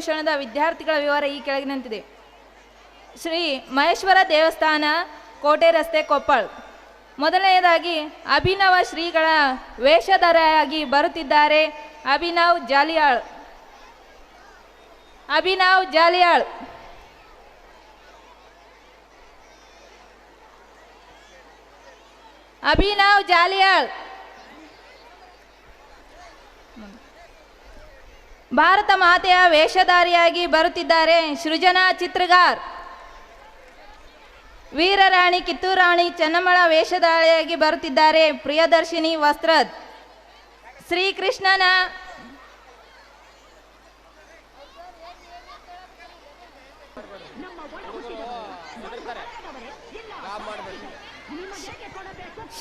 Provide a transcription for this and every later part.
ವೇಷಭೂಷಣದ ವಿದ್ಯಾರ್ಥಿಗಳ ವಿವರ ಈ ಕೆಳಗಿನಂತಿದೆ. ಶ್ರೀ ಮಹೇಶ್ವರ ದೇವಸ್ಥಾನ, ಕೋಟೆ ರಸ್ತೆ, ಕೊಪ್ಪಳ. ಮೊದಲನೆಯದಾಗಿ ಅಭಿನವ ಶ್ರೀಗಳ ವೇಷಧಾರಿಯಾಗಿ ಬರುತ್ತಿದ್ದಾರೆ ಅಭಿನವ್ ಜಾಲಿಯಾಳ್. ಅಭಿನವ್ ಜಾಲಿಯಾಳ್. ಅಭಿನವ್ ಜಾಲಿಯಾಳ್. ಭಾರತ ಮಾತೆಯ ವೇಷಧಾರಿಯಾಗಿ ಬರುತ್ತಿದ್ದಾರೆ ಸೃಜನಾ ಚಿತ್ರಗಾರ್. ವೀರರಾಣಿ ಕಿತ್ತೂರಾಣಿ ಚೆನ್ನಮ್ಮಳ ವೇಷಧಾರಿಯಾಗಿ ಬರುತ್ತಿದ್ದಾರೆ ಪ್ರಿಯದರ್ಶಿನಿ ವಸ್ತ್ರದ್. ಶ್ರೀಕೃಷ್ಣನ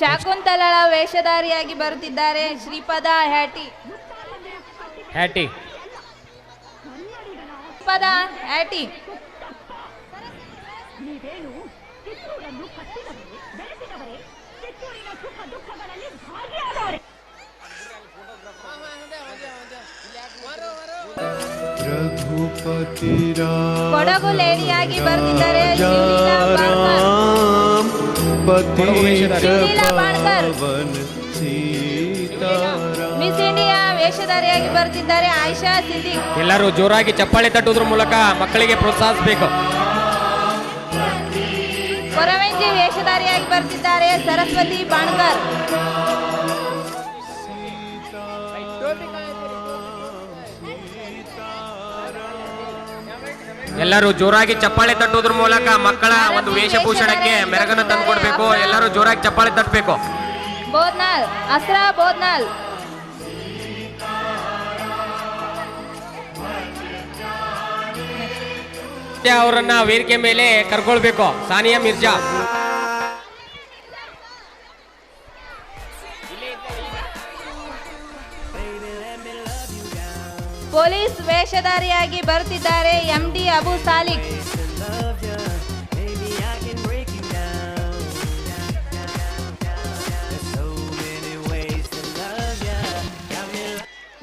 ಶಾಕುಂತಲಳ ವೇಷಧಾರಿಯಾಗಿ ಬರುತ್ತಿದ್ದಾರೆ ಶ್ರೀಪದ ಹ್ಯಾಟಿ. ಪದ ಹ್ಯಾಟಿ. ಕೊಡಗು ಲೇಡಿಯಾಗಿ ಬರುತ್ತಿದ್ದಾರೆ ಮಿಸ್ ಇಂಡಿಯಾ ವೇಷಧಾರಿಯಾಗಿ ಬರುತ್ತಿದ್ದಾರೆ ಆಯಿಷಾ ಸಿದ್ದಿಕ್. ಎಲ್ಲರೂ ಜೋರಾಗಿ ಚಪ್ಪಾಳೆ ತಟ್ಟುವುದರ ಮೂಲಕ ಮಕ್ಕಳಿಗೆ ಪ್ರೋತ್ಸಾಹಿಸಬೇಕು. ಕೊರವಂಜಿ ವೇಷಧಾರಿಯಾಗಿ ಬರುತ್ತಿದ್ದಾರೆ ಸರಸ್ವತಿ ಬಾಣ್ಕರ್. ಎಲ್ಲರೂ ಜೋರಾಗಿ ಚಪ್ಪಾಳೆ ತಟ್ಟುವುದರ ಮೂಲಕ ಮಕ್ಕಳ ಒಂದು ವೇಷಭೂಷಣಕ್ಕೆ ಮೆರಗನ್ನು ತಂದುಕೊಡ್ಬೇಕು. ಎಲ್ಲರೂ ಜೋರಾಗಿ ಚಪ್ಪಾಳೆ ತಟ್ಟಬೇಕು. ಬೋದ್ನಾಳ್, ಅಸ್ರಾ ಬೋದ್ನಾಳ್. ಅವರನ್ನ ವೇದಿಕೆ ಮೇಲೆ ಕರ್ಕೊಳ್ಬೇಕು. ಸಾನಿಯಾ ಮಿರ್ಜಾ. ಪೊಲೀಸ್ ವೇಷಧಾರಿಯಾಗಿ ಬರುತ್ತಿದ್ದಾರೆ MD Abu Salik.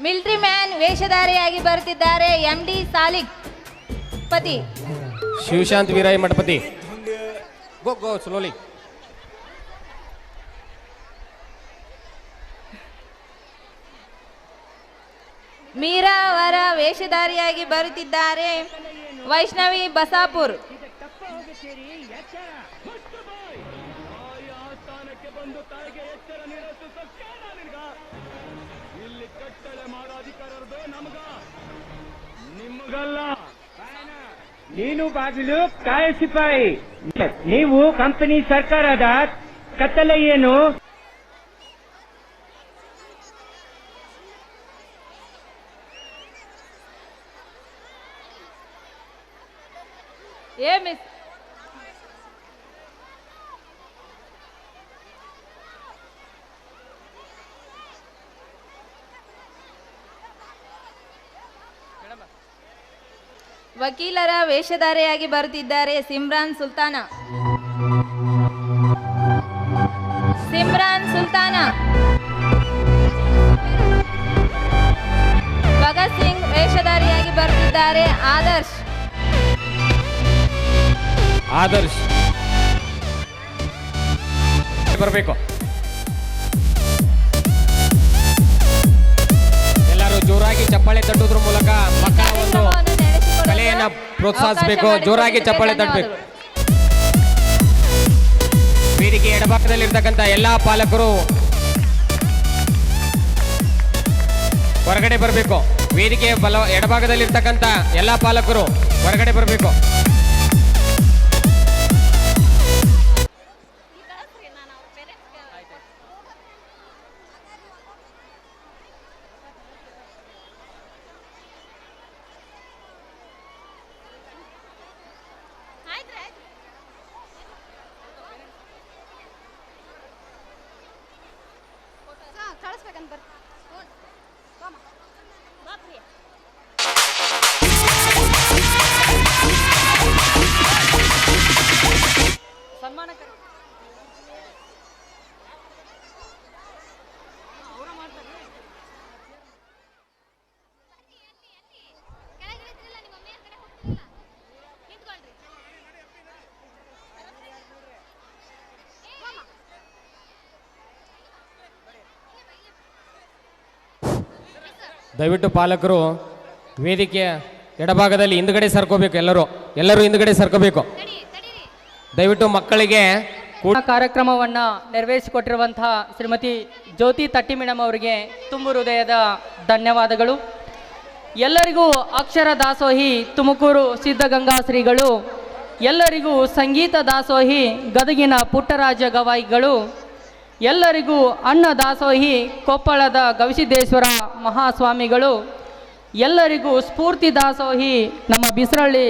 Military man ವೇಷಧಾರಿಯಾಗಿ ಬರುತ್ತಿದ್ದಾರೆ ಎಂಡಿ ಸಾಲಿಕ್ ಪತಿ. ಶಿವಶಾಂತ್ ವೀರಯ್ಯ ಮಠಪತಿ. ಗೋ ಸ್ಲೋಲಿ. ಮೀರಾ ಅವರ ವೇಷಧಾರಿಯಾಗಿ ಬರುತ್ತಿದ್ದಾರೆ ವೈಷ್ಣವಿ ಬಸಾಪುರ್. ನೀನು ಬಾಗಿಲು ಕಾಯ ಸಿಪಾಯಿ. ನೀವು ಕಂಪನಿ ಸರ್ಕಾರದ ಕತ್ತಲೆ ಏನು? ಏ ಮಿಸ್ ವಕೀಲರ ವೇಷಧಾರಿಯಾಗಿ ಬರುತ್ತಿದ್ದಾರೆ ಸಿಮ್ರಾನ್ ಸುಲ್ತಾನ. ಸಿಮ್ರಾನ್ ಸುಲ್ತಾನ. ಭಗತ್ ಸಿಂಗ್ ವೇಷಧಾರಿಯಾಗಿ ಬರುತ್ತಿದ್ದಾರೆ ಆದರ್ಶ್. ಬರಬೇಕು. ಎಲ್ಲರೂ ಜೋರಾಗಿ ಚಪ್ಪಾಳೆ ತಟ್ಟುವುದರ ಮೂಲಕ ಮಕ್ಕಳ ಒಂದು ಕಲೆಯನ್ನ ಪ್ರೋತ್ಸಾಹಿಸಬೇಕು. ಜೋರಾಗಿ ಚಪ್ಪಾಳೆ ತಟ್ಟಬೇಕು. ವೇದಿಕೆ ಎಡಭಾಗದಲ್ಲಿರ್ತಕ್ಕಂಥ ಎಲ್ಲಾ ಪಾಲಕರು ಹೊರಗಡೆ ಬರಬೇಕು. ವೇದಿಕೆ ಎಡಭಾಗದಲ್ಲಿರ್ತಕ್ಕಂಥ ಎಲ್ಲಾ ಪಾಲಕರು ಹೊರಗಡೆ ಬರಬೇಕು. ದಯವಿಟ್ಟು ಪಾಲಕರು ವೇದಿಕೆಯ ಎಡಭಾಗದಲ್ಲಿ ಹಿಂದ್ಗಡೆ ಸರ್ಕೋಬೇಕು. ಎಲ್ಲರೂ ಹಿಂದ್ಗಡೆ ಸರ್ಕೋಬೇಕು. ದಯವಿಟ್ಟು ಮಕ್ಕಳಿಗೆ ಕಾರ್ಯಕ್ರಮವನ್ನು ನೆರವೇರಿಸಿಕೊಟ್ಟಿರುವಂತಹ ಶ್ರೀಮತಿ ಜ್ಯೋತಿ ತಟ್ಟಿ ಮೇಡಮ್ ಅವರಿಗೆ ತುಂಬು ಹೃದಯದ ಧನ್ಯವಾದಗಳು. ಎಲ್ಲರಿಗೂ ಅಕ್ಷರ ದಾಸೋಹಿ ತುಮಕೂರು ಸಿದ್ಧಗಂಗಾ ಶ್ರೀಗಳು, ಎಲ್ಲರಿಗೂ ಸಂಗೀತ ದಾಸೋಹಿ ಗದಗಿನ ಪುಟ್ಟರಾಜ ಗವಾಯಿಗಳು, ಎಲ್ಲರಿಗೂ ಅನ್ನ ದಾಸೋಹಿ ಕೊಪ್ಪಳದ ಗವಿಸಿದ್ದೇಶ್ವರ ಮಹಾಸ್ವಾಮಿಗಳು, ಎಲ್ಲರಿಗೂ ಸ್ಫೂರ್ತಿ ದಾಸೋಹಿ ನಮ್ಮ ಬಿಸರಳ್ಳಿ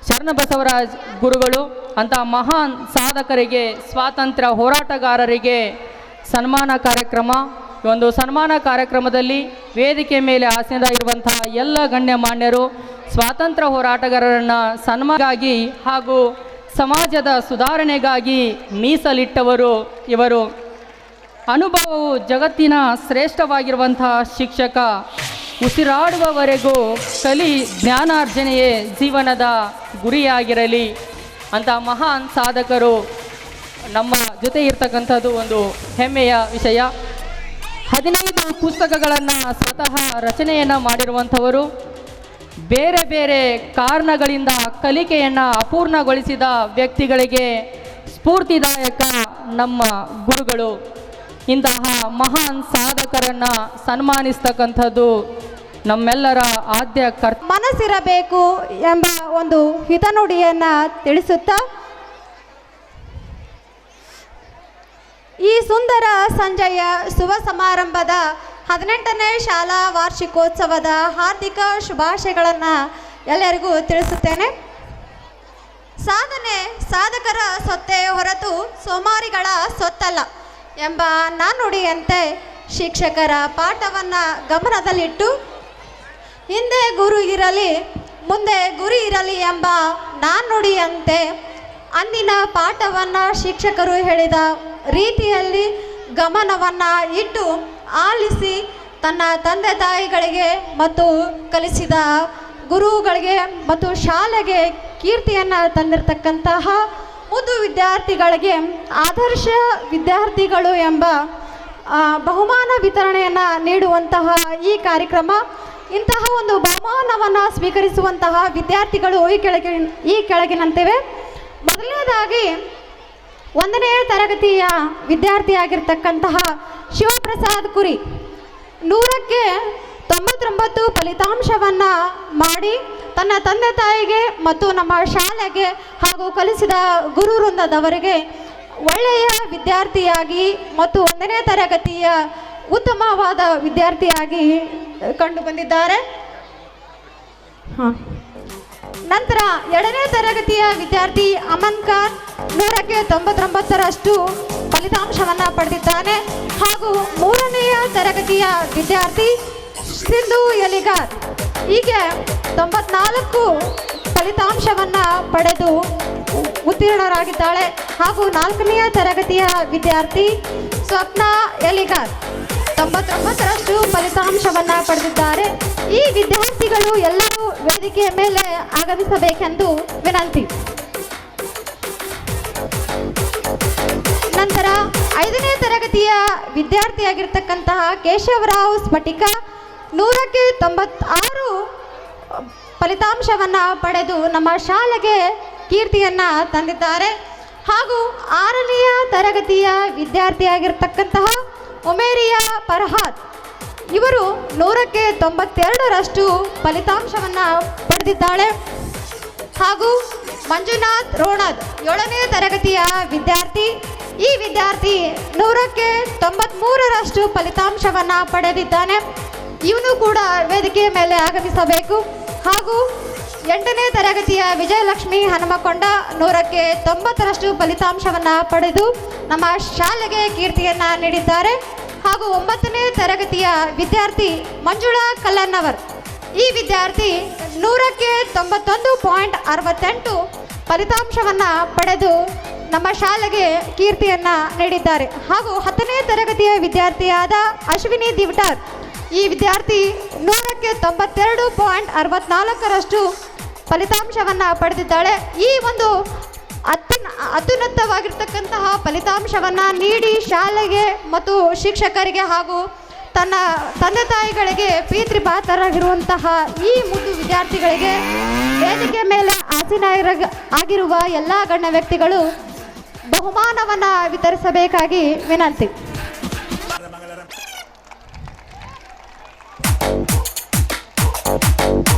ಶರಣಬಸವರಾಜ್ ಗುರುಗಳು ಅಂತ ಮಹಾನ್ ಸಾಧಕರಿಗೆ, ಸ್ವಾತಂತ್ರ್ಯ ಹೋರಾಟಗಾರರಿಗೆ ಸನ್ಮಾನ ಕಾರ್ಯಕ್ರಮ. ಈ ಒಂದು ಸನ್ಮಾನ ಕಾರ್ಯಕ್ರಮದಲ್ಲಿ ವೇದಿಕೆ ಮೇಲೆ ಆಸೀನ ಇರುವಂತಹ ಎಲ್ಲ ಗಣ್ಯಮಾನ್ಯರು ಸ್ವಾತಂತ್ರ್ಯ ಹೋರಾಟಗಾರರನ್ನು ಸನ್ಮಾನಗಾಗಿ ಹಾಗೂ ಸಮಾಜದ ಸುಧಾರಣೆಗಾಗಿ ಮೀಸಲಿಟ್ಟವರು ಇವರು. ಅನುಭವವು ಜಗತ್ತಿನ ಶ್ರೇಷ್ಠವಾಗಿರುವಂತಹ ಶಿಕ್ಷಕ. ಉಸಿರಾಡುವವರೆಗೂ ಕಲಿ ಜ್ಞಾನಾರ್ಜನೆಯೇ ಜೀವನದ ಗುರಿಯಾಗಿರಲಿ ಅಂತ ಮಹಾನ್ ಸಾಧಕರು ನಮ್ಮ ಜೊತೆ ಇರ್ತಕ್ಕಂಥದ್ದು ಒಂದು ಹೆಮ್ಮೆಯ ವಿಷಯ. 15 ಪುಸ್ತಕಗಳನ್ನು ಸ್ವತಃ ರಚನೆಯನ್ನು ಮಾಡಿರುವಂಥವರು. ಬೇರೆ ಬೇರೆ ಕಾರಣಗಳಿಂದ ಕಲಿಕೆಯನ್ನು ಅಪೂರ್ಣಗೊಳಿಸಿದ ವ್ಯಕ್ತಿಗಳಿಗೆ ಸ್ಫೂರ್ತಿದಾಯಕ ನಮ್ಮ ಗುರುಗಳು. ಇಂತಹ ಮಹಾನ್ ಸಾಧಕರನ್ನು ಸನ್ಮಾನಿಸ್ತಕ್ಕಂಥದ್ದು ನಮ್ಮೆಲ್ಲರ ಆದ್ಯ ಮನಸ್ಸಿರಬೇಕು ಎಂಬ ಒಂದು ಹಿತನುಡಿಯನ್ನು ತಿಳಿಸುತ್ತಾ ಈ ಸುಂದರ ಸಂಜೆಯ ಶುಭ ಸಮಾರಂಭದ 18ನೇ ಶಾಲಾ ವಾರ್ಷಿಕೋತ್ಸವದ ಹಾರ್ದಿಕ ಶುಭಾಶಯಗಳನ್ನು ಎಲ್ಲರಿಗೂ ತಿಳಿಸುತ್ತೇನೆ. ಸಾಧನೆ ಸಾಧಕರ ಸೊತ್ತೇ ಹೊರತು ಸೋಮಾರಿಗಳ ಸೊತ್ತಲ್ಲ ಎಂಬ ನಾನುಡಿಯಂತೆ ಶಿಕ್ಷಕರ ಪಾಠವನ್ನು ಗಮನದಲ್ಲಿಟ್ಟು ಹಿಂದೆ ಗುರು ಇರಲಿ ಮುಂದೆ ಗುರಿ ಇರಲಿ ಎಂಬ ನಾನುಡಿಯಂತೆ ಅಂದಿನ ಪಾಠವನ್ನು ಶಿಕ್ಷಕರು ಹೇಳಿದ ರೀತಿಯಲ್ಲಿ ಗಮನವನ್ನು ಇಟ್ಟು ಆಲಿಸಿ ತನ್ನ ತಂದೆ ತಾಯಿಗಳಿಗೆ ಮತ್ತು ಕಲಿಸಿದ ಗುರುಗಳಿಗೆ ಮತ್ತು ಶಾಲೆಗೆ ಕೀರ್ತಿಯನ್ನು ತಂದಿರತಕ್ಕಂತಹ ಮುದ್ದು ವಿದ್ಯಾರ್ಥಿಗಳಿಗೆ ಆದರ್ಶ ವಿದ್ಯಾರ್ಥಿಗಳು ಎಂಬ ಬಹುಮಾನ ವಿತರಣೆಯನ್ನು ನೀಡುವಂತಹ ಈ ಕಾರ್ಯಕ್ರಮ. ಇಂತಹ ಒಂದು ಬಹುಮಾನವನ್ನು ಸ್ವೀಕರಿಸುವಂತಹ ವಿದ್ಯಾರ್ಥಿಗಳು ಈ ಕೆಳಗಿನಂತಿವೆ. ಮೊದಲನೇದಾಗಿ 1ನೇ ತರಗತಿಯ ವಿದ್ಯಾರ್ಥಿಯಾಗಿರ್ತಕ್ಕಂತಹ ಶಿವಪ್ರಸಾದ್ ಕುರಿ 100ಕ್ಕೆ 99 ಫಲಿತಾಂಶವನ್ನು ಮಾಡಿ ತನ್ನ ತಂದೆ ತಾಯಿಗೆ ಮತ್ತು ನಮ್ಮ ಶಾಲೆಗೆ ಹಾಗೂ ಕಲಿಸಿದ ಗುರು ವೃಂದದವರಿಗೆ ಒಳ್ಳೆಯ ವಿದ್ಯಾರ್ಥಿಯಾಗಿ ಮತ್ತು 1ನೇ ತರಗತಿಯ ಉತ್ತಮವಾದ ವಿದ್ಯಾರ್ಥಿಯಾಗಿ ಕಂಡು ಬಂದಿದ್ದಾರೆ. ನಂತರ 2ನೇ ತರಗತಿಯ ವಿದ್ಯಾರ್ಥಿ ಅಮನ್ ಖಾನ್ 100ಕ್ಕೆ 99ರಷ್ಟು ಫಲಿತಾಂಶವನ್ನು ಪಡೆದಿದ್ದಾನೆ. ಹಾಗೂ 3ನೇ ತರಗತಿಯ ವಿದ್ಯಾರ್ಥಿ ಸಿಂಧು ಎಲಿಗಾರ್ ಹೀಗೆ 94 ಫಲಿತಾಂಶವನ್ನು ಪಡೆದು ಉತ್ತೀರ್ಣರಾಗಿದ್ದಾಳೆ. ಹಾಗೂ 4ನೇ ತರಗತಿಯ ವಿದ್ಯಾರ್ಥಿ ಸ್ವಪ್ನ ಎಲಿಗಾರ್ 99ರಷ್ಟು ಫಲಿತಾಂಶವನ್ನು ಪಡೆದಿದ್ದಾರೆ. ಈ ವಿದ್ಯಾರ್ಥಿಗಳು ಎಲ್ಲರೂ ವೇದಿಕೆಯ ಮೇಲೆ ಆಗಮಿಸಬೇಕೆಂದು ವಿನಂತಿ. ನಂತರ 5ನೇ ತರಗತಿಯ ವಿದ್ಯಾರ್ಥಿಯಾಗಿರ್ತಕ್ಕಂತಹ ಕೇಶವರಾವ್ ಸ್ಫಟಿಕ 100ಕ್ಕೆ 96 ಫಲಿತಾಂಶವನ್ನು ಪಡೆದು ನಮ್ಮ ಶಾಲೆಗೆ ಕೀರ್ತಿಯನ್ನು ತಂದಿದ್ದಾರೆ. ಹಾಗೂ 6ನೇ ತರಗತಿಯ ವಿದ್ಯಾರ್ಥಿಯಾಗಿರ್ತಕ್ಕಂತಹ ಉಮೇರಿಯಾ ಫರ್ಹಾದ್ ಇವರು 100ಕ್ಕೆ 92ರಷ್ಟು ಫಲಿತಾಂಶವನ್ನು ಪಡೆದಿದ್ದಾಳೆ. ಹಾಗೂ ಮಂಜುನಾಥ್ ರೋಣದ್ 7ನೇ ತರಗತಿಯ ವಿದ್ಯಾರ್ಥಿ. ಈ ವಿದ್ಯಾರ್ಥಿ 100ಕ್ಕೆ 93ರಷ್ಟು ಫಲಿತಾಂಶವನ್ನು ಪಡೆದಿದ್ದಾನೆ. ಇವನು ಕೂಡ ವೇದಿಕೆಯ ಮೇಲೆ ಆಗಮಿಸಬೇಕು. ಹಾಗೂ 8ನೇ ತರಗತಿಯ ವಿಜಯಲಕ್ಷ್ಮಿ ಹನುಮಕೊಂಡ 100ಕ್ಕೆ 90ರಷ್ಟು ಫಲಿತಾಂಶವನ್ನು ಪಡೆದು ನಮ್ಮ ಶಾಲೆಗೆ ಕೀರ್ತಿಯನ್ನು ನೀಡಿದ್ದಾರೆ. ಹಾಗೂ 9ನೇ ತರಗತಿಯ ವಿದ್ಯಾರ್ಥಿ ಮಂಜುಳಾ ಕಲ್ಲನ್ನವರ್ ಈ ವಿದ್ಯಾರ್ಥಿ 100ಕ್ಕೆ 91.68 ಫಲಿತಾಂಶವನ್ನು ಪಡೆದು ನಮ್ಮ ಶಾಲೆಗೆ ಕೀರ್ತಿಯನ್ನು ನೀಡಿದ್ದಾರೆ. ಹಾಗೂ 10ನೇ ತರಗತಿಯ ವಿದ್ಯಾರ್ಥಿಯಾದ ಅಶ್ವಿನಿ ದಿವಟಾರ್ ಈ ವಿದ್ಯಾರ್ಥಿ 100ಕ್ಕೆ 92.64ರಷ್ಟು ಫಲಿತಾಂಶವನ್ನು ಪಡೆದಿದ್ದಾಳೆ. ಈ ಒಂದು ಅತ್ಯುನ್ನತವಾಗಿರ್ತಕ್ಕಂತಹ ಫಲಿತಾಂಶವನ್ನು ನೀಡಿ ಶಾಲೆಗೆ ಮತ್ತು ಶಿಕ್ಷಕರಿಗೆ ಹಾಗೂ ತನ್ನ ತಂದೆ ತಾಯಿಗಳಿಗೆ ಪ್ರೀತಿ ಪಾತ್ರರಾಗಿರುವಂತಹ ಈ ಮುದ್ದು ವಿದ್ಯಾರ್ಥಿಗಳಿಗೆ ವೇದಿಕೆ ಮೇಲೆ ಆಗಿರುವ ಎಲ್ಲ ಗಣ್ಯ ವ್ಯಕ್ತಿಗಳು ಬಹುಮಾನವನ್ನು ವಿತರಿಸಬೇಕಾಗಿ ವಿನಂತಿ.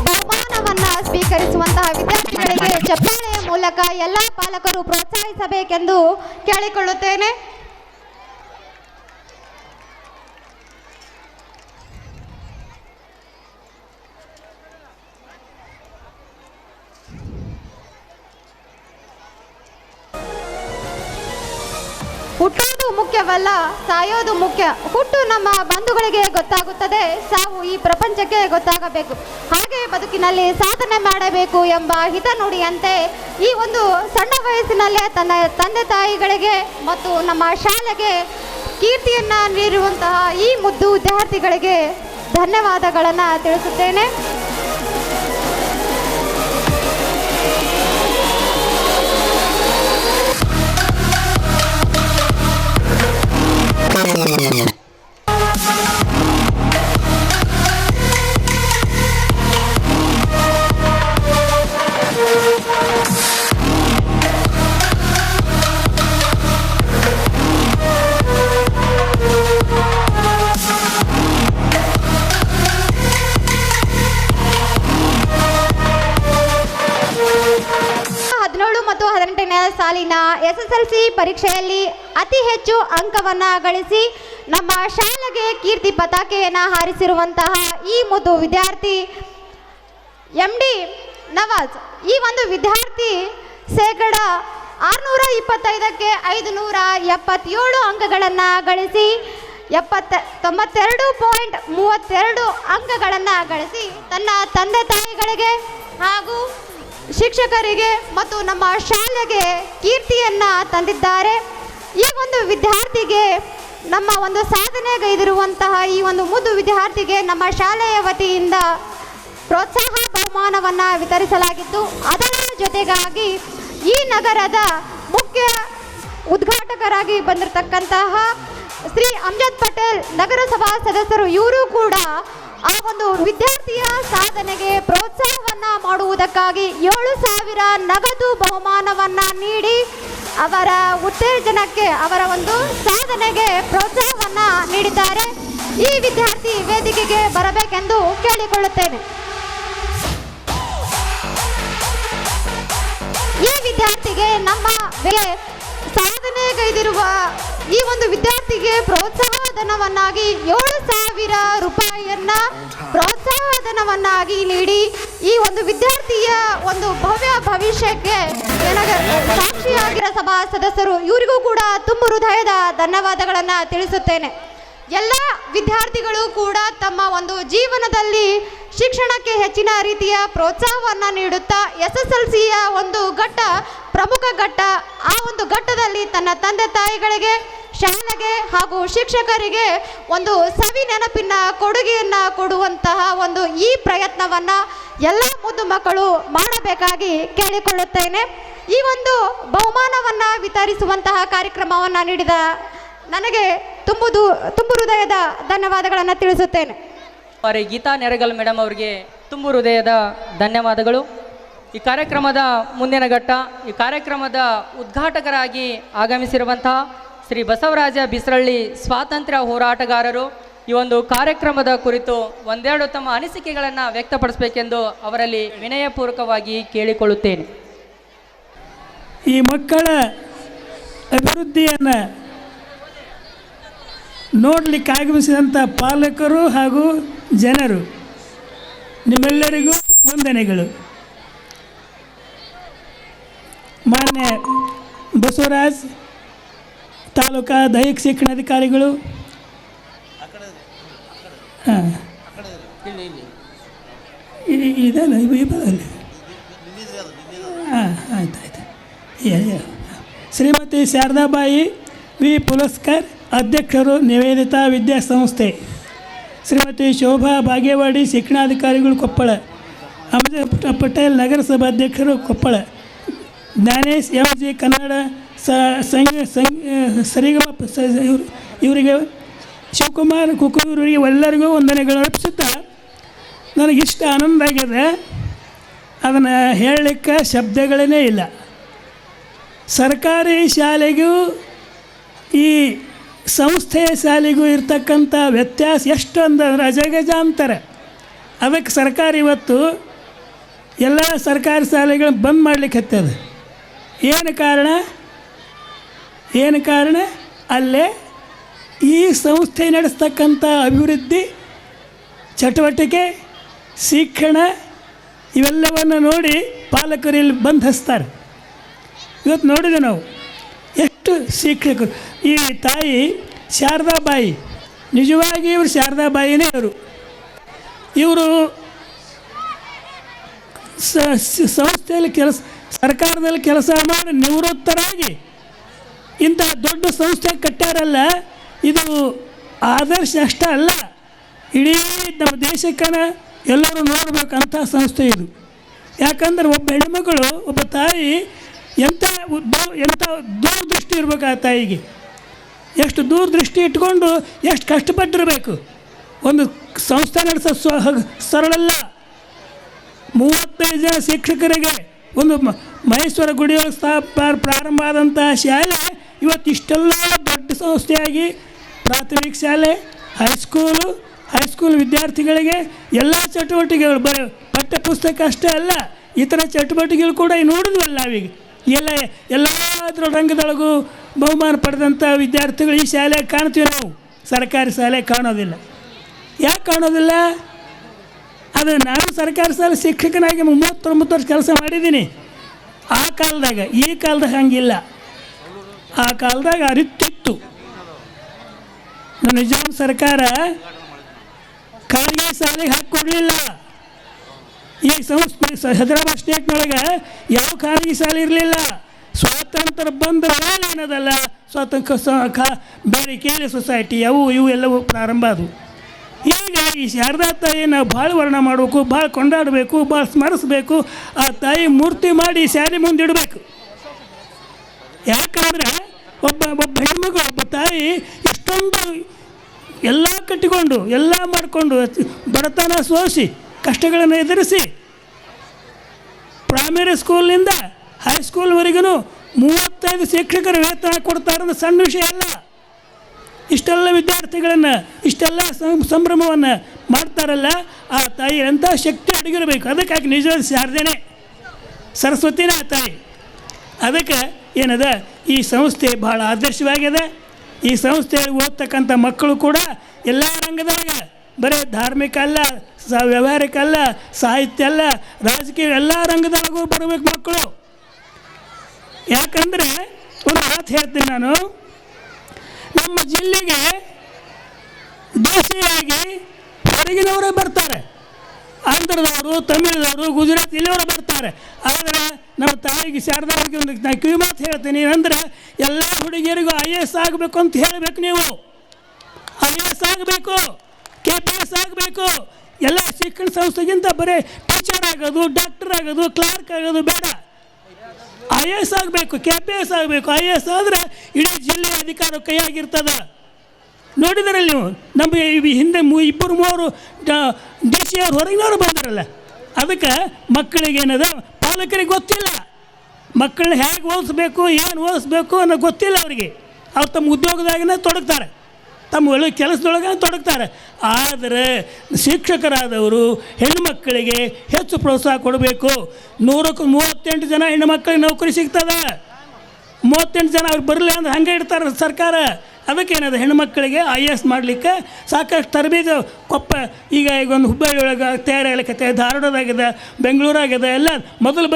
ಬಹುಮಾನವನ್ನು ಸ್ವೀಕರಿಸುವಂತಹ ವಿದ್ಯಾರ್ಥಿಗಳಿಗೆ ಚಪ್ಪಾಳೆಯ ಮೂಲಕ ಎಲ್ಲ ಪಾಲಕರು ಪ್ರೋತ್ಸಾಹಿಸಬೇಕೆಂದು ಕೇಳಿಕೊಳ್ಳುತ್ತೇನೆ. ಹುಟ್ಟೋದು ಮುಖ್ಯವಲ್ಲ, ಸಾಯೋದು ಮುಖ್ಯ. ಹುಟ್ಟು ನಮ್ಮ ಬಂಧುಗಳಿಗೆ ಗೊತ್ತಾಗುತ್ತದೆ, ಸಾವು ಈ ಪ್ರಪಂಚಕ್ಕೆ ಗೊತ್ತಾಗಬೇಕು. ಹಾಗೆ ಬದುಕಿನಲ್ಲಿ ಸಾಧನೆ ಮಾಡಬೇಕು ಎಂಬ ಹಿತನುಡಿಯಂತೆ ಈ ಒಂದು ಸಣ್ಣ ವಯಸ್ಸಿನಲ್ಲೇ ತನ್ನ ತಂದೆ ತಾಯಿಗಳಿಗೆ ಮತ್ತು ನಮ್ಮ ಶಾಲೆಗೆ ಕೀರ್ತಿಯನ್ನು ನೀಡುವಂತಹ ಈ ಮುದ್ದು ವಿದ್ಯಾರ್ಥಿಗಳಿಗೆ ಧನ್ಯವಾದಗಳನ್ನು ತಿಳಿಸುತ್ತೇನೆ. ಸಾಲಿನ SSLC ಪರೀಕ್ಷೆಯಲ್ಲಿ ಅತಿ ಹೆಚ್ಚು ಅಂಕವನ್ನು ಗಳಿಸಿ ನಮ್ಮ ಶಾಲೆಗೆ ಕೀರ್ತಿ ಪತಾಕೆಯನ್ನು ಹಾರಿಸಿರುವಂತಹ ಈ ಮುದ್ದು ವಿದ್ಯಾರ್ಥಿ MD ನವಾಜ್. ಈ ಒಂದು ವಿದ್ಯಾರ್ಥಿ ಶೇಕಡ 625ಕ್ಕೆ 577 ಅಂಕಗಳನ್ನು ಗಳಿಸಿ 92.32 ಅಂಕಗಳನ್ನು ಗಳಿಸಿ ತನ್ನ ತಂದೆ ತಾಯಿಗಳಿಗೆ ಹಾಗೂ ಶಿಕ್ಷಕರಿಗೆ ಮತ್ತು ನಮ್ಮ ಶಾಲೆಗೆ ಕೀರ್ತಿಯನ್ನು ತಂದಿದ್ದಾರೆ. ಈ ಒಂದು ವಿದ್ಯಾರ್ಥಿಗೆ ನಮ್ಮ ಒಂದು ಸಾಧನೆಗೈದಿರುವಂತಹ ಈ ಒಂದು ಮುದ್ದು ವಿದ್ಯಾರ್ಥಿಗೆ ನಮ್ಮ ಶಾಲೆಯ ವತಿಯಿಂದ ಪ್ರೋತ್ಸಾಹ ಬಹುಮಾನವನ್ನು ವಿತರಿಸಲಾಗಿತ್ತು. ಅದರ ಜೊತೆಗಾಗಿ ಈ ನಗರದ ಮುಖ್ಯ ಉದ್ಘಾಟಕರಾಗಿ ಬಂದಿರತಕ್ಕಂತಹ ಶ್ರೀ ಅಮ್ಜದ್ ಪಟೇಲ್ ನಗರಸಭಾ ಸದಸ್ಯರು, ಇವರು ಕೂಡ ಆ ಒಂದು ವಿದ್ಯಾರ್ಥಿಯ ಸಾಧನೆಗೆ ಪ್ರೋತ್ಸಾಹವನ್ನು ಮಾಡುವುದಕ್ಕಾಗಿ 7,000 ನಗದು ಬಹುಮಾನವನ್ನು ನೀಡಿ ಅವರ ಉತ್ತೇಜನಕ್ಕೆ, ಅವರ ಒಂದು ಸಾಧನೆಗೆ ಪ್ರೋತ್ಸಾಹವನ್ನು ನೀಡಿದ್ದಾರೆ. ಈ ವಿದ್ಯಾರ್ಥಿ ವೇದಿಕೆಗೆ ಬರಬೇಕೆಂದು ಕೇಳಿಕೊಳ್ಳುತ್ತೇನೆ. ಈ ವಿದ್ಯಾರ್ಥಿಗೆ ನಮ್ಮ ಸಾಧನೆಗೈದಿರುವ ಈ ಒಂದು ವಿದ್ಯಾರ್ಥಿಗೆ ಪ್ರೋತ್ಸಾಹ ಧನವನ್ನಾಗಿ 7,000 ರೂಪಾಯಿಯನ್ನ ಪ್ರೋತ್ಸಾಹ ಧನವನ್ನಾಗಿ ನೀಡಿ ಈ ಒಂದು ವಿದ್ಯಾರ್ಥಿಯ ಒಂದು ಭವ್ಯ ಭವಿಷ್ಯಕ್ಕೆ ಸಾಕ್ಷಿಯಾಗಿರೋ ಸಭಾ ಸದಸ್ಯರು, ಇವರಿಗೂ ಕೂಡ ತುಂಬ ಹೃದಯದ ಧನ್ಯವಾದಗಳನ್ನು ತಿಳಿಸುತ್ತೇನೆ. ಎಲ್ಲ ವಿದ್ಯಾರ್ಥಿಗಳು ಕೂಡ ತಮ್ಮ ಒಂದು ಜೀವನದಲ್ಲಿ ಶಿಕ್ಷಣಕ್ಕೆ ಹೆಚ್ಚಿನ ರೀತಿಯ ಪ್ರೋತ್ಸಾಹವನ್ನು ನೀಡುತ್ತಾ SSLCಯ ಒಂದು ಘಟ್ಟ ಪ್ರಮುಖ ಘಟ್ಟ. ಆ ಒಂದು ಘಟ್ಟದಲ್ಲಿ ತನ್ನ ತಂದೆ ತಾಯಿಗಳಿಗೆ, ಶಾಲೆಗೆ ಹಾಗೂ ಶಿಕ್ಷಕರಿಗೆ ಒಂದು ಸವಿ ನೆನಪಿನ ಕೊಡುಗೆಯನ್ನು ಕೊಡುವಂತಹ ಒಂದು ಈ ಪ್ರಯತ್ನವನ್ನು ಎಲ್ಲ ಮುದ್ದು ಮಕ್ಕಳು ಮಾಡಬೇಕಾಗಿ ಕೇಳಿಕೊಳ್ಳುತ್ತೇನೆ. ಈ ಒಂದು ಬಹುಮಾನವನ್ನು ವಿತರಿಸುವಂತಹ ಕಾರ್ಯಕ್ರಮವನ್ನು ನೀಡಿದ ನನಗೆ ತುಂಬ ಹೃದಯದ ಧನ್ಯವಾದಗಳನ್ನು ತಿಳಿಸುತ್ತೇನೆ. ಗೀತಾ ನೆರಗಲ್ ಮೇಡಮ್ ಅವರಿಗೆ ತುಂಬ ಹೃದಯದ ಧನ್ಯವಾದಗಳು. ಈ ಕಾರ್ಯಕ್ರಮದ ಮುಂದಿನ ಘಟ್ಟ, ಈ ಕಾರ್ಯಕ್ರಮದ ಉದ್ಘಾಟಕರಾಗಿ ಆಗಮಿಸಿರುವಂತಹ ಶ್ರೀ ಬಸವರಾಜ ಬಿಸ್ರಳ್ಳಿ ಸ್ವಾತಂತ್ರ್ಯ ಹೋರಾಟಗಾರರು ಈ ಒಂದು ಕಾರ್ಯಕ್ರಮದ ಕುರಿತು ಒಂದೆರಡು ತಮ್ಮ ಅನಿಸಿಕೆಗಳನ್ನು ವ್ಯಕ್ತಪಡಿಸಬೇಕೆಂದು ಅವರಲ್ಲಿ ವಿನಯಪೂರ್ವಕವಾಗಿ ಕೇಳಿಕೊಳ್ಳುತ್ತೇನೆ. ಈ ಮಕ್ಕಳ ಅಭಿವೃದ್ಧಿಯನ್ನು ನೋಡಲಿಕ್ಕೆ ಆಗಮಿಸಿದಂಥ ಪಾಲಕರು ಹಾಗೂ ಜನರು, ನಿಮ್ಮೆಲ್ಲರಿಗೂ ವಂದನೆಗಳು. ಮಾನ್ಯ ಬಸವರಾಜ್ ತಾಲೂಕಾ ದೈಹಿಕ ಶಿಕ್ಷಣಾಧಿಕಾರಿಗಳು, ಇದಲ್ಲ ಬದಲಿ ಆಯ್ತಾಯ್ತು. ಶ್ರೀಮತಿ ಶಾರದಾಬಾಯಿ ವಿ ಪುಲಸ್ಕರ್, ಅಧ್ಯಕ್ಷರು ನಿವೇದಿತಾ ವಿದ್ಯಾಸಂಸ್ಥೆ. ಶ್ರೀಮತಿ ಶೋಭಾ ಬಾಗೇವಾಡಿ, ಶಿಕ್ಷಣಾಧಿಕಾರಿಗಳು ಕೊಪ್ಪಳ. ಅಮ್ಜದ್ ಪಟೇಲ್, ನಗರಸಭಾ ಅಧ್ಯಕ್ಷರು ಕೊಪ್ಪಳ. ಜ್ಞಾನೇಶ್ MG ಕನ್ನಡ ಸರಿಗಮ ಇವರಿಗೆ ಶಿವಕುಮಾರ್ ಕುಕೂರಿಗೆ ಎಲ್ಲರಿಗೂ ವಂದನೆಗಳು ಅರ್ಪಿಸುತ್ತಾ ನನಗಿಷ್ಟ ಆನಂದ ಆಗಿದೆ, ಅದನ್ನು ಹೇಳಲಿಕ್ಕೆ ಶಬ್ದಗಳೇ ಇಲ್ಲ. ಸರ್ಕಾರಿ ಶಾಲೆಗೂ ಈ ಸಂಸ್ಥೆಯ ಶಾಲೆಗೂ ಇರ್ತಕ್ಕಂಥ ವ್ಯತ್ಯಾಸ ಎಷ್ಟು ಅಂದ್ರೆ ಅಜಗಜಾಂತರ. ಅದಕ್ಕೆ ಸರ್ಕಾರ ಇವತ್ತು ಎಲ್ಲ ಸರ್ಕಾರಿ ಶಾಲೆಗಳನ್ನ ಬಂದ್ ಮಾಡಲಿಕ್ಕೆ ಹತ್ತದ. ಏನು ಕಾರಣ ಅಲ್ಲೇ ಈ ಸಂಸ್ಥೆ ನಡೆಸ್ತಕ್ಕಂಥ ಅಭಿವೃದ್ಧಿ ಚಟುವಟಿಕೆ ಶಿಕ್ಷಣ ಇವೆಲ್ಲವನ್ನು ನೋಡಿ ಪಾಲಕರು ಇಲ್ಲಿ ಬಂದು ಹಚ್ತಾರೆ. ಇವತ್ತು ನೋಡಿದೆ ನಾವು ಎಷ್ಟು ಶಿಕ್ಷಕರು. ಈ ತಾಯಿ ಶಾರದಾಬಾಯಿ, ನಿಜವಾಗಿ ಇವರು ಶಾರದಾಬಾಯಿನೇ ಇವರು ಸಂಸ್ಥೆಯಲ್ಲಿ ಸರ್ಕಾರದಲ್ಲಿ ಕೆಲಸ ಮಾಡಿ ನಿವೃತ್ತರಾಗಿ ಇಂತಹ ದೊಡ್ಡ ಸಂಸ್ಥೆ ಕಟ್ಟಾರಲ್ಲ, ಇದು ಆದರ್ಶ ಅಷ್ಟೇ ಅಲ್ಲ, ಇಡೀ ನಮ್ಮ ದೇಶಕ್ಕನ ಎಲ್ಲರೂ ನೋಡಬೇಕಂಥ ಸಂಸ್ಥೆ ಇದು. ಯಾಕಂದ್ರೆ ಒಬ್ಬ ಹೆಣ್ಮಗಳು, ಒಬ್ಬ ತಾಯಿ ಎಂಥ ದೂರದೃಷ್ಟಿ ಇರಬೇಕು. ಆ ತಾಯಿಗೆ ಎಷ್ಟು ದೂರದೃಷ್ಟಿ ಇಟ್ಕೊಂಡು ಎಷ್ಟು ಕಷ್ಟಪಟ್ಟಿರಬೇಕು. ಒಂದು ಸಂಸ್ಥೆ ನಡೆಸೋ ಸರಳಲ್ಲ. 35 ಜನ ಶಿಕ್ಷಕರಿಗೆ ಒಂದು ಮಹೇಶ್ವರ ಗುಡಿಯೊಳಗೆ ಪ್ರಾರಂಭ ಆದಂಥ ಶಾಲೆ ಇವತ್ತು ಇಷ್ಟೆಲ್ಲ ದೊಡ್ಡ ಸಂಸ್ಥೆಯಾಗಿ ಪ್ರಾಥಮಿಕ ಶಾಲೆ, ಹೈಸ್ಕೂಲ್ ವಿದ್ಯಾರ್ಥಿಗಳಿಗೆ ಎಲ್ಲ ಚಟುವಟಿಕೆಗಳು, ಬರೀ ಪಠ್ಯ ಪುಸ್ತಕ ಅಷ್ಟೇ ಅಲ್ಲ, ಇತರ ಚಟುವಟಿಕೆಗಳು ಕೂಡ ನೋಡಿದ್ವಲ್ಲ ನಾವೀಗ. ಎಲ್ಲಾದ್ರ ರಂಗದೊಳಗೂ ಬಹುಮಾನ ಪಡೆದಂಥ ವಿದ್ಯಾರ್ಥಿಗಳು ಈ ಶಾಲೆ ಕಾಣ್ತೀವಿ ನಾವು. ಸರ್ಕಾರಿ ಶಾಲೆ ಕಾಣೋದಿಲ್ಲ. ಯಾಕೆ ಕಾಣೋದಿಲ್ಲ? ಅದು ನಾನು ಸರ್ಕಾರಿ ಶಾಲೆ ಶಿಕ್ಷಕನಾಗಿ 39 ವರ್ಷ ಕೆಲಸ ಮಾಡಿದ್ದೀನಿ. ಆ ಕಾಲದಾಗ ಈ ಕಾಲದಾಗ ಹಂಗಿಲ್ಲ. ಆ ಕಾಲದಾಗ ಅರಿತಿತ್ತು. ನನ್ನ ನಿಜಾಮ್ ಸರ್ಕಾರ ಖಾಸಗಿ ಶಾಲೆಗೆ ಹಾಕಿಕೊಡ್ಲಿಲ್ಲ. ಈ ಸಂಸ್ಥೆ ಹೈದರಾಬಾದ್ ಸ್ಟೇಟ್ನೊಳಗೆ ಯಾವ ಖಾಸಗಿ ಶಾಲೆ ಇರಲಿಲ್ಲ. ಸ್ವಾತಂತ್ರ್ಯ ಬಂದ ಏನದಲ್ಲ, ಬೇರೆ ಕೇಳಿ ಸೊಸೈಟಿ ಅವು ಇವು ಎಲ್ಲವೂ ಪ್ರಾರಂಭ ಆದವು. ಹೀಗಾಗಿ ಶಾರದಾ ತಾಯಿ ನಾವು ಭಾಳ ವರ್ಣನೆ ಮಾಡಬೇಕು, ಭಾಳ ಕೊಂಡಾಡಬೇಕು, ಭಾಳ ಸ್ಮರಿಸ್ಬೇಕು. ಆ ತಾಯಿ ಮೂರ್ತಿ ಮಾಡಿ ಶಾಲೆ ಮುಂದೆ ಇಡಬೇಕು. ಯಾಕಂದರೆ ಒಬ್ಬ ಹೆಣ್ಮಗಳು, ಒಬ್ಬ ತಾಯಿ ಎಷ್ಟೊಂದು ಎಲ್ಲ ಕಟ್ಟಿಕೊಂಡು ಎಲ್ಲ ಮಾಡಿಕೊಂಡು ಬಡತನ ಸೋಸಿ ಕಷ್ಟಗಳನ್ನು ಎದುರಿಸಿ ಪ್ರೈಮರಿ ಸ್ಕೂಲ್ನಿಂದ ಹೈಸ್ಕೂಲ್ವರೆಗೂ 35 ಶಿಕ್ಷಕರ ವೇತನ ಕೊಡ್ತಾರಂದ್ರೆ ಸಣ್ಣ ವಿಷಯ ಅಲ್ಲ. ಇಷ್ಟೆಲ್ಲ ವಿದ್ಯಾರ್ಥಿಗಳನ್ನು ಇಷ್ಟೆಲ್ಲ ಸಂಭ್ರಮವನ್ನು ಮಾಡ್ತಾರಲ್ಲ, ಆ ತಾಯಿ ಎಂಥ ಶಕ್ತಿ ಅಡಗಿರಬೇಕು. ಅದಕ್ಕಾಗಿ ನಿಜವಾದ ಶಾರದೇನೆ, ಸರಸ್ವತಿನೇ ಆ ತಾಯಿ. ಅದಕ್ಕೆ ಏನದ ಈ ಸಂಸ್ಥೆ ಭಾಳ ಆದರ್ಶವಾಗಿದೆ. ಈ ಸಂಸ್ಥೆಯಲ್ಲಿ ಓದ್ತಕ್ಕಂಥ ಮಕ್ಕಳು ಕೂಡ ಎಲ್ಲ ರಂಗದಾಗ, ಬರೀ ಧಾರ್ಮಿಕ ಅಲ್ಲ, ವ್ಯವಹಾರಿಕ ಅಲ್ಲ, ಸಾಹಿತ್ಯ ಅಲ್ಲ, ರಾಜಕೀಯ ಎಲ್ಲ ರಂಗದೊಳಗೂ ಬರಬೇಕು ಮಕ್ಕಳು. ಯಾಕಂದರೆ ಒಂದು ಮಾತು ಹೇಳ್ತೀನಿ ನಾನು, ನಮ್ಮ ಜಿಲ್ಲೆಗೆ ದೇಶಿಯಾಗಿ ಹೊರಗಿನವರೇ ಬರ್ತಾರೆ. ಆಂಧ್ರದವರು, ತಮಿಳದವರು, ಗುಜರಾತ್ ಇಲ್ಲಿಯವರು ಬರ್ತಾರೆ. ಆದರೆ ನಮ್ಮ ತಾಯಿಗೆ ಶಾರದಾವರಿಗೆ ಒಂದು ನಾನು ಕಿವಿ ಮಾತು ಹೇಳ್ತೀನಿ ಅಂದರೆ, ಎಲ್ಲ ಹುಡುಗಿಯರಿಗೂ IAS ಆಗಬೇಕು ಅಂತ ಹೇಳಬೇಕು. ನೀವು IAS ಆಗಬೇಕು, KPS ಆಗಬೇಕು. ಎಲ್ಲ ಶಿಕ್ಷಣ ಸಂಸ್ಥೆಗಿಂತ ಬರೀ ಟೀಚರ್ ಆಗೋದು, ಡಾಕ್ಟರ್ ಆಗೋದು, ಕ್ಲಾರ್ಕ್ ಆಗೋದು ಬೇಡ. IAS ಆಗಬೇಕು, KPS ಆಗಬೇಕು. IAS ಆದರೆ ಇಡೀ ಜಿಲ್ಲೆಯ ಅಧಿಕಾರ ಕೈಯಾಗಿರ್ತದೆ. ನೋಡಿದ್ರಲ್ಲಿ ನೀವು ನಮ್ಮ ಹಿಂದೆ 2-3 DC ಅವ್ರು ಹೊರಗಿನವರು ಬಂದಾರಲ್ಲ. ಅದಕ್ಕೆ ಮಕ್ಕಳಿಗೆ ಏನದ ಪಾಲಕರಿಗೆ ಗೊತ್ತಿಲ್ಲ, ಮಕ್ಕಳನ್ನ ಹೇಗೆ ಓದಿಸ್ಬೇಕು, ಏನು ಓದಿಸ್ಬೇಕು ಅನ್ನೋ ಗೊತ್ತಿಲ್ಲ ಅವರಿಗೆ. ಅವ್ರು ತಮ್ಮ ಉದ್ಯೋಗದಾಗನೇ ತೊಡಗ್ತಾರೆ, ತಮ್ಮ ಒಳ್ಳೆ ಕೆಲಸದೊಳಗೆ ತೊಡಗ್ತಾರೆ. ಆದರೆ ಶಿಕ್ಷಕರಾದವರು ಹೆಣ್ಣುಮಕ್ಕಳಿಗೆ ಹೆಚ್ಚು ಪ್ರೋತ್ಸಾಹ ಕೊಡಬೇಕು. 138 ಜನ ಹೆಣ್ಣುಮಕ್ಕಳಿಗೆ ನೌಕರಿ ಸಿಗ್ತದೆ. 38 ಜನ ಅವ್ರು ಬರಲಿ ಅಂದ್ರೆ ಹಂಗೆ ಇಡ್ತಾರೆ ಸರ್ಕಾರ. ಅದಕ್ಕೇನದು ಹೆಣ್ಣುಮಕ್ಕಳಿಗೆ IAS ಮಾಡಲಿಕ್ಕೆ ಸಾಕಷ್ಟು ತರಬೇತಿ ಈಗ ಒಂದು ಹುಬ್ಬಳ್ಳಿ ಒಳಗೆ ತಯಾರಾಗಲಿಕ್ಕೆ, ಧಾರವಾಡದಾಗಿದೆ, ಬೆಂಗಳೂರಾಗಿದೆ, ಎಲ್ಲ ಮೊದಲು